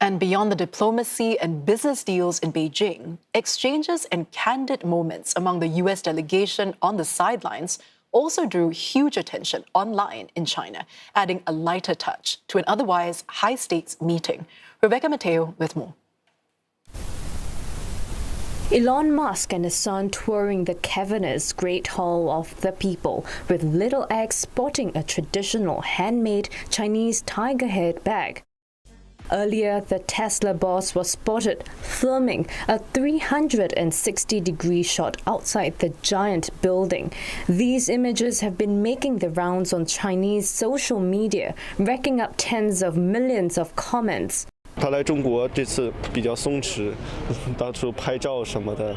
And beyond the diplomacy and business deals in Beijing, exchanges and candid moments among the US delegation on the sidelines also drew huge attention online in China, adding a lighter touch to an otherwise high-stakes meeting. Rebecca Metteo with more. Elon Musk and his son touring the cavernous Great Hall of the People, with little X sporting a traditional handmade Chinese tiger head bag. Earlier, the Tesla boss was spotted filming a 360-degree shot outside the giant building. These images have been making the rounds on Chinese social media, racking up tens of millions of comments. 他来中国这次比较松弛，到处拍照什么的，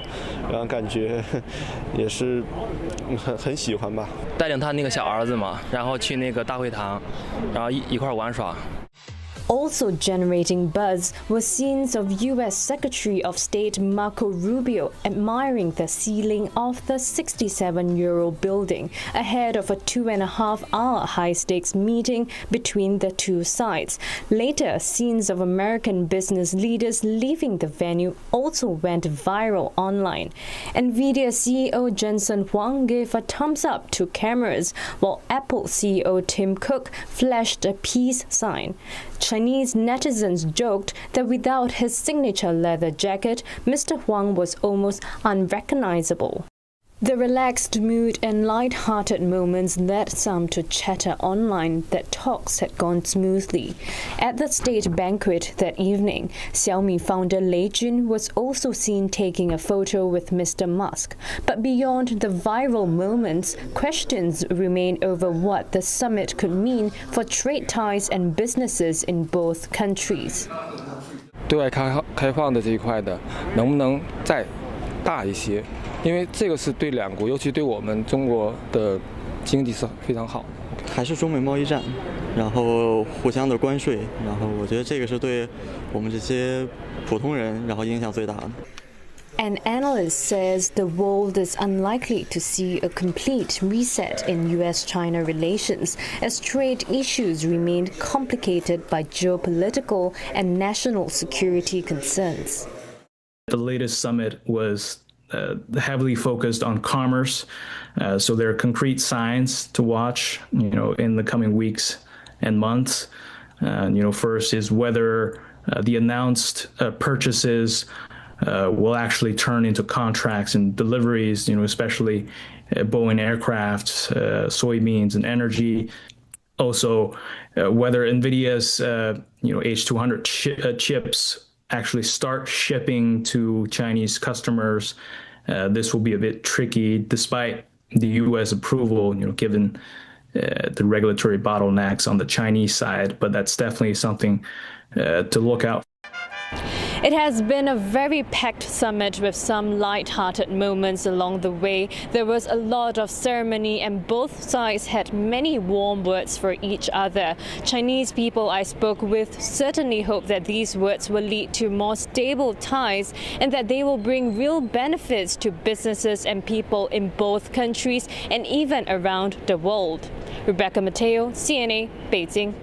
然后感觉也是很喜欢吧。带领他那个小儿子嘛，然后去那个大会堂，然后一块玩耍。 Also generating buzz were scenes of U.S. Secretary of State Marco Rubio admiring the ceiling of the 67-year-old building ahead of a 2.5-hour high-stakes meeting between the two sides. Later, scenes of American business leaders leaving the venue also went viral online. NVIDIA CEO Jensen Huang gave a thumbs up to cameras, while Apple CEO Tim Cook flashed a peace sign. Chinese netizens joked that without his signature leather jacket, Mr. Huang was almost unrecognizable. The relaxed mood and light-hearted moments led some to chatter online that talks had gone smoothly. At the state banquet that evening, Xiaomi founder Lei Jun was also seen taking a photo with Mr. Musk. But beyond the viral moments, questions remain over what the summit could mean for trade ties and businesses in both countries. 对外开放的这一块的，能不能再大一些？ 因为这个是对两国，尤其对我们中国的经济是非常好。还是中美贸易战，然后互相的关税，然后我觉得这个是对我们这些普通人，然后影响最大的。 An analyst says the world is unlikely to see a complete reset in US-China relations as trade issues remain complicated by geopolitical and national security concerns. The latest summit was heavily focused on commerce, so there are concrete signs to watch, in the coming weeks and months. First is whether the announced purchases will actually turn into contracts and deliveries, especially Boeing aircraft, soybeans, and energy. Also, whether NVIDIA's H200 chips actually start shipping to Chinese customers. This will be a bit tricky, despite the U.S. approval, given the regulatory bottlenecks on the Chinese side. But that's definitely something to look out for. It has been a very packed summit with some light-hearted moments along the way. There was a lot of ceremony and both sides had many warm words for each other. Chinese people I spoke with certainly hope that these words will lead to more stable ties and that they will bring real benefits to businesses and people in both countries and even around the world. Rebecca Metteo, CNA, Beijing.